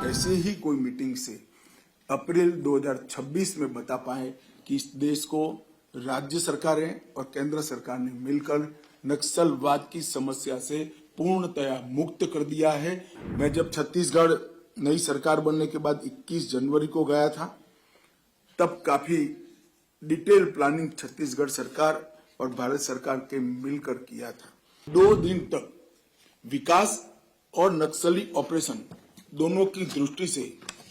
ऐसे ही कोई मीटिंग से अप्रैल 2026 में बता पाए कि इस देश को राज्य सरकारें और केंद्र सरकार ने मिलकर नक्सलवाद की समस्या से पूर्णतया मुक्त कर दिया है। मैं जब छत्तीसगढ़ नई सरकार बनने के बाद 21 जनवरी को गया था, तब काफी डिटेल प्लानिंग छत्तीसगढ़ सरकार और भारत सरकार के मिलकर किया था। 2 दिन तक विकास और नक्सली ऑपरेशन दोनों की दृष्टि से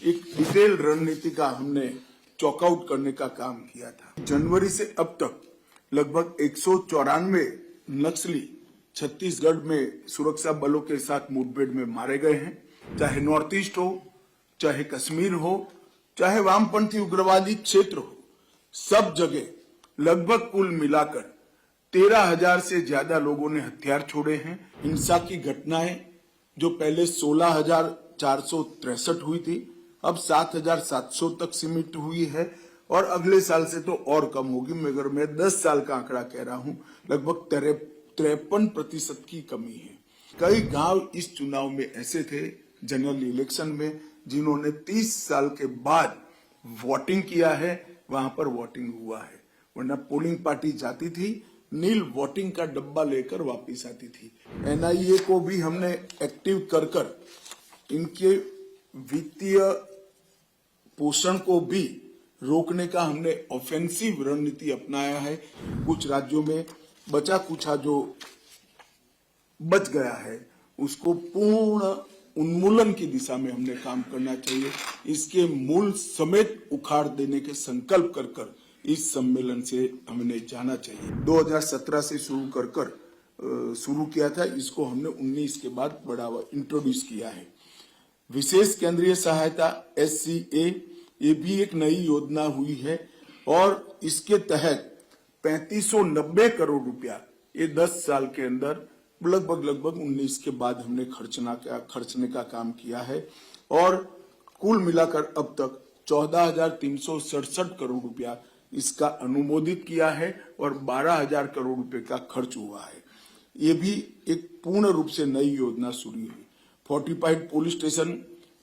एक डिटेल रणनीति का हमने चॉकआउट करने का काम किया था। जनवरी से अब तक लगभग 194 नक्सली छत्तीसगढ़ में सुरक्षा बलों के साथ मुठभेड़ में मारे गए हैं। चाहे नॉर्थ ईस्ट हो, चाहे कश्मीर हो, चाहे वामपंथी उग्रवादी क्षेत्र हो, सब जगह लगभग कुल मिलाकर 13,000 से ज्यादा लोगों ने हथियार छोड़े हैं। हिंसा की घटनाएं जो पहले 16,463 हुई थी, अब 7,700 तक सीमित हुई है और अगले साल से तो और कम होगी। मगर मैं 10 साल का आंकड़ा कह रहा हूं, लगभग 53% की कमी है। कई गांव इस चुनाव में ऐसे थे जनरल इलेक्शन में जिन्होंने 30 साल के बाद वोटिंग किया है, वहां पर वोटिंग हुआ है। वरना पोलिंग पार्टी जाती थी, नील वोटिंग का डब्बा लेकर वापस आती थी। एनआईए को भी हमने एक्टिव कर इनके वित्तीय पोषण को भी रोकने का हमने ऑफेंसिव रणनीति अपनाया है। कुछ राज्यों में बचा कुछा जो बच गया है उसको पूर्ण उन्मूलन की दिशा में हमने काम करना चाहिए। इसके मूल समेत उखाड़ देने के संकल्प कर इस सम्मेलन से हमने जाना चाहिए। 2017 से शुरू किया था, इसको हमने 19 के बाद बढ़ावा इंट्रोड्यूस किया है। विशेष केंद्रीय सहायता SCA ये भी एक नई योजना हुई है और इसके तहत 3590 करोड़ रुपया ये 10 साल के अंदर लगभग 19 के बाद हमने खर्चने का काम किया है और कुल मिलाकर अब तक 14,367 करोड़ रुपया इसका अनुमोदित किया है और 12,000 करोड़ रुपए का खर्च हुआ है। ये भी एक पूर्ण रूप से नई योजना शुरू हुई। फोर्टिफाइड पुलिस स्टेशन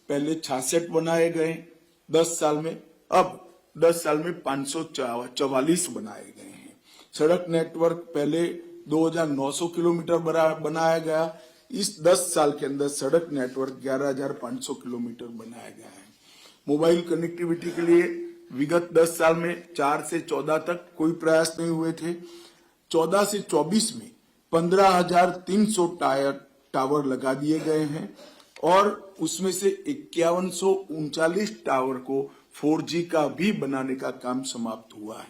पहले 66 बनाए गए 10 साल में, अब 10 साल में 544 बनाए गए हैं। सड़क नेटवर्क पहले 2,900 किलोमीटर बनाया गया, इस 10 साल के अंदर सड़क नेटवर्क 11,500 किलोमीटर बनाया गया है। मोबाइल कनेक्टिविटी के लिए विगत 10 साल में 4 से 14 तक कोई प्रयास नहीं हुए थे। 14 से 24 में 15,300 टावर लगा दिए गए हैं और उसमें से 5,139 टावर को 4G का भी बनाने का काम समाप्त हुआ है।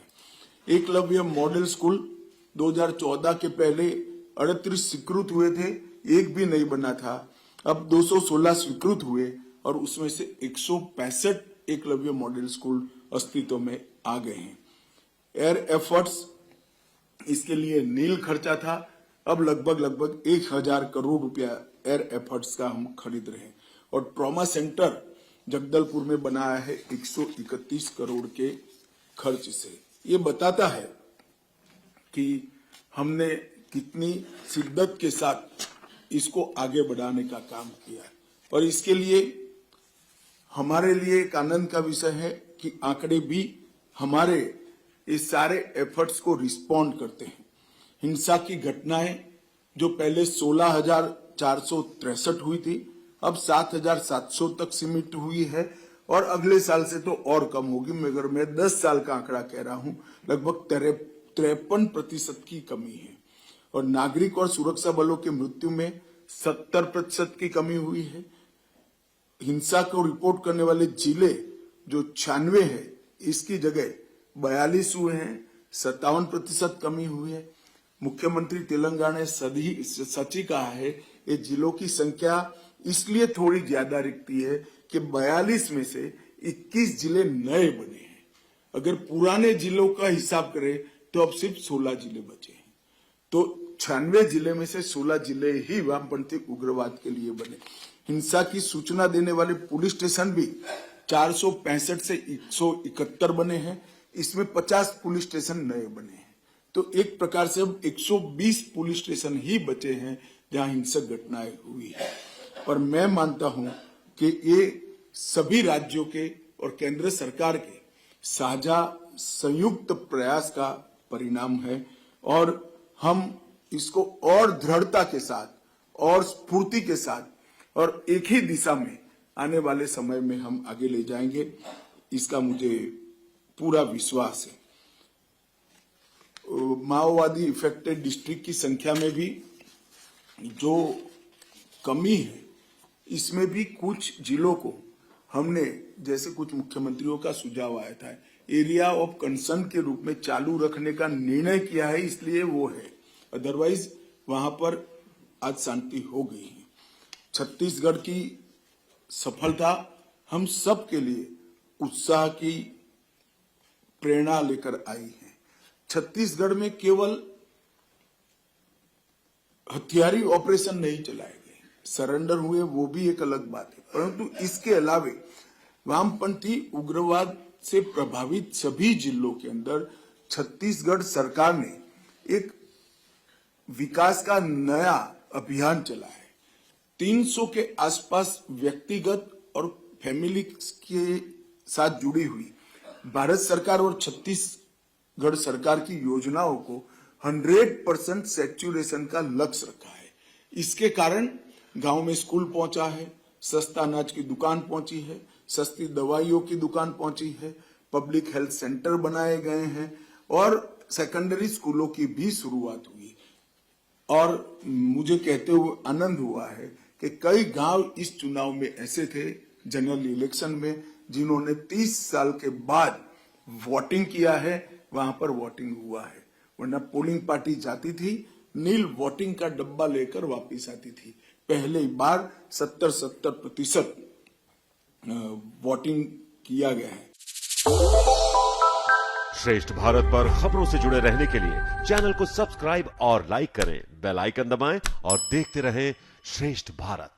एकलव्य मॉडल स्कूल 2014 के पहले 38 स्वीकृत हुए थे, एक भी नहीं बना था। अब 216 स्वीकृत हुए और उसमें से 165 एकलव्य मॉडल स्कूल अस्तित्व में आ गए हैं। एयर एफर्ट्स, इसके लिए नील खर्चा था, अब लगभग 1,000 करोड़ रुपया एयर एफर्ट्स का हम खरीद रहे हैं। और ट्रॉमा सेंटर जगदलपुर में बनाया है 131 करोड़ के खर्च से। ये बताता है कि हमने कितनी शिद्दत के साथ इसको आगे बढ़ाने का काम किया है। और इसके लिए हमारे लिए एक आनंद का विषय है कि आंकड़े भी हमारे इस सारे एफर्ट्स को रिस्पॉन्ड करते हैं। हिंसा की घटनाएं जो पहले 16,463 हुई थी, अब 7,700 तक सीमित हुई है और अगले साल से तो और कम होगी। मगर मैं 10 साल का आंकड़ा कह रहा हूं, लगभग 53% की कमी है। और नागरिक और सुरक्षा बलों की मृत्यु में 70% की कमी हुई है। हिंसा को रिपोर्ट करने वाले जिले जो 96 है, इसकी जगह 42 हुए हैं, 57% कमी हुई है। मुख्यमंत्री तेलंगाना ने सच ही कहा है, ये जिलों की संख्या इसलिए थोड़ी ज्यादा दिखती है कि 42 में से 21 जिले नए बने हैं। अगर पुराने जिलों का हिसाब करें तो अब सिर्फ 16 जिले बचे हैं। तो 96 जिले में से 16 जिले ही वामपंथी उग्रवाद के लिए बने। हिंसा की सूचना देने वाले पुलिस स्टेशन भी 465 से 171 बने हैं, इसमें 50 पुलिस स्टेशन नए बने हैं। तो एक प्रकार से अब 120 पुलिस स्टेशन ही बचे हैं जहां हिंसक घटनाएं हुई है। और मैं मानता हूं कि ये सभी राज्यों के और केंद्र सरकार के साझा संयुक्त प्रयास का परिणाम है और हम इसको और दृढ़ता के साथ और स्फूर्ति के साथ और एक ही दिशा में आने वाले समय में हम आगे ले जाएंगे, इसका मुझे पूरा विश्वास है। माओवादी इफेक्टेड डिस्ट्रिक्ट की संख्या में भी जो कमी है, इसमें भी कुछ जिलों को हमने, जैसे कुछ मुख्यमंत्रियों का सुझाव आया था, एरिया ऑफ कंसर्न के रूप में चालू रखने का निर्णय किया है, इसलिए वो है, अदरवाइज वहां पर आज शांति हो गई है। छत्तीसगढ़ की सफलता हम सब के लिए उत्साह की प्रेरणा लेकर आई है। छत्तीसगढ़ में केवल हथियारी ऑपरेशन नहीं चलाए गए, सरेंडर हुए वो भी एक अलग बात है, परंतु इसके अलावे वामपंथी उग्रवाद से प्रभावित सभी जिलों के अंदर छत्तीसगढ़ सरकार ने एक विकास का नया अभियान चला है। 300 के आसपास व्यक्तिगत और फैमिली के साथ जुड़ी हुई भारत सरकार और छत्तीसगढ़ सरकार की योजनाओं को 100% सैचुरेशन का लक्ष्य रखा है। इसके कारण गांव में स्कूल पहुंचा है, सस्ता अनाज की दुकान पहुंची है, सस्ती दवाइयों की दुकान पहुंची है, पब्लिक हेल्थ सेंटर बनाए गए हैं और सेकेंडरी स्कूलों की भी शुरुआत हुई। और मुझे कहते हुए आनंद हुआ है कि कई गांव इस चुनाव में ऐसे थे, जनरल इलेक्शन में, जिन्होंने 30 साल के बाद वोटिंग किया है, वहां पर वोटिंग हुआ है। वरना पोलिंग पार्टी जाती थी, नील वोटिंग का डब्बा लेकर वापस आती थी। पहले बार 70% वोटिंग किया गया है। श्रेष्ठ भारत पर खबरों से जुड़े रहने के लिए चैनल को सब्सक्राइब और लाइक करें, बेल आइकन दबाएं और देखते रहें श्रेष्ठ भारत।